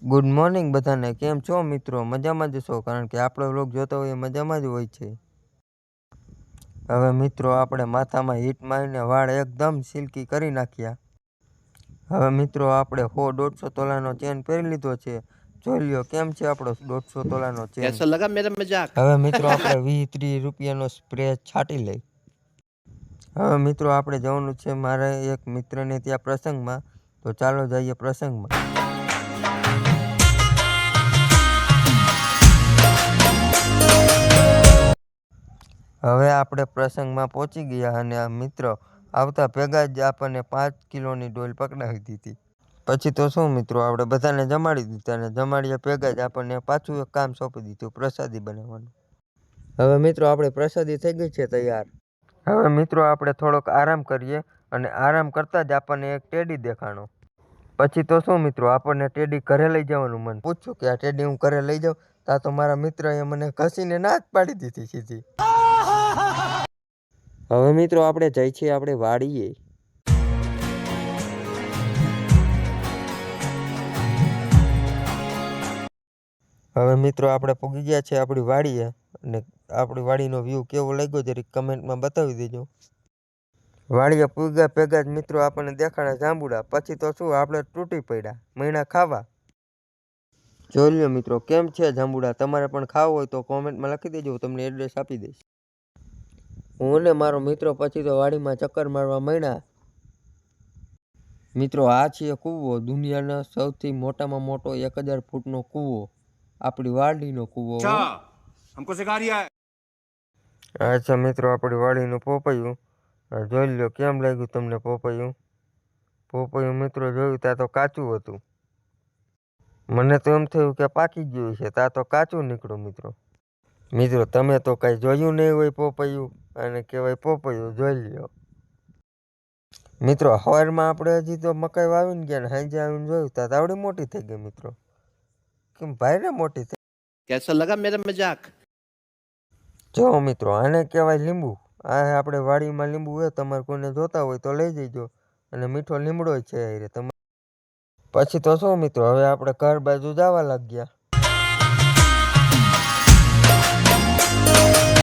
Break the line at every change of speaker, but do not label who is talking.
Good morning બધાને. કેમ છો મિત્રો? મજામાં જ છો? કારણ કે આપણો વ્લોગ જોતા હોય એ મજામાં જ હોય છે. હવે મિત્રો આપણે માથામાં હીટ મારીને વાળ એકદમ સિલ્કી કરી નાખ્યા. હવે મિત્રો આપણે 100-150 તોલાનો ચેન પહેરી લીધો છે. જોઈ લ્યો કેમ છે આપણો 150 તોલાનો ચેન.
कैसा लगा मेरा मजाक?
હવે મિત્રો આપણે 20-30 રૂપિયાનો સ્પ્રે છાંટી લઈ. હવે મિત્રો આપણે જવાનું છે મારે એક મિત્રને ત્યાં પ્રસંગમાં. તો ચાલો જઈએ પ્રસંગમાં. હવે આપણે પ્રસંગમાં પહોંચી ગયા અને આ મિત્રો આવતા ભેગા જ આપણને 5 કિલોની ડોલ પકડાવી દીધી. પછી તો શું મિત્રો આપણે બધાને જમાડી દીધા અને જમાડ્યા ભેગા જ આપણને પાછું એક કામ સોંપી દીધું, પ્રસાદી બનાવવાનું. હવે મિત્રો આપણે પ્રસાદી થઈ ગઈ છે તૈયાર. હવે મિત્રો આપણે થોડોક આરામ કરીએ અને આરામ કરતાં જ આપણને એક ટેડી દેખાણો. પછી તો શું મિત્રો આપણને ટેડી ઘરે લઈ જવાનું મન. પૂછ્યું કે આ ટેડી હું ઘરે લઈ જાઉં? તા તો મારા મિત્રએ મને ઘસીને ના જ પાડી દીધી સીધી. હવે મિત્રો આપણે જઈ છીએ આપણે વાડીએ. હવે મિત્રો આપણે પહોંચી ગયા છે આપણી વાડીએ અને આપણી વાડીનો વ્યૂ કેવો લાગ્યો જરીક કમેન્ટમાં બતાવી દેજો. વાડીએ પૂગ્યા ભેગા જ મિત્રો આપણને દેખાડા જાંબુડા. પછી તો શું આપણે તૂટી પડ્યા મહિના ખાવા. જોઈ લ્યો મિત્રો કેમ છે જાંબુડા. તમારે પણ ખાવું હોય તો કોમેન્ટમાં લખી દેજો, હું તમને એડ્રેસ આપી દઈશ. હું ને મારો મિત્રો પછી તો વાડીમાં ચક્કર મારવા માંડ્યા. મિત્રો આ છે કૂવો, દુનિયાના સૌથી મોટામાં મોટો 1000 ફૂટનો કૂવો, આપણી વાડીનો કૂવો.
हमको सिखा रिया है.
અચ્છા મિત્રો આપણી વાડીનું પોપૈયું. જોઈ લો કેમ લાગ્યું તમને પોપૈયું. પોપૈયું મિત્રો જોયું ત્યાં તો કાચું હતું. મને તો એમ થયું કે પાકી ગયું છે, ત્યાં તો કાચું નીકળ્યું મિત્રો. મિત્રો તમે તો કાંઈ જોયું નહીં હોય પોપૈયું અને કહેવાય પોપૈયું. જોઈ લ્યો મિત્રો સવારમાં આપણે હજી તો મકાઈ વાવીને ગયા ને સાંજે આવીને જોયું ત્યાં આવડી મોટી થઈ ગઈ મિત્રો. કેમ ભાઈને મોટી થઈ?
कैसा लगा मेरा मजाक?
જો મિત્રો આને કહેવાય લીંબુ. આ આપણે વાડીમાં લીંબુ હોય, તમારે કોઈને જોતા હોય તો લઈ જજો. અને મીઠો લીમડો છે એ તમે. પછી તો શું મિત્રો હવે આપણે ઘર બાજુ જવા લાગ્યા.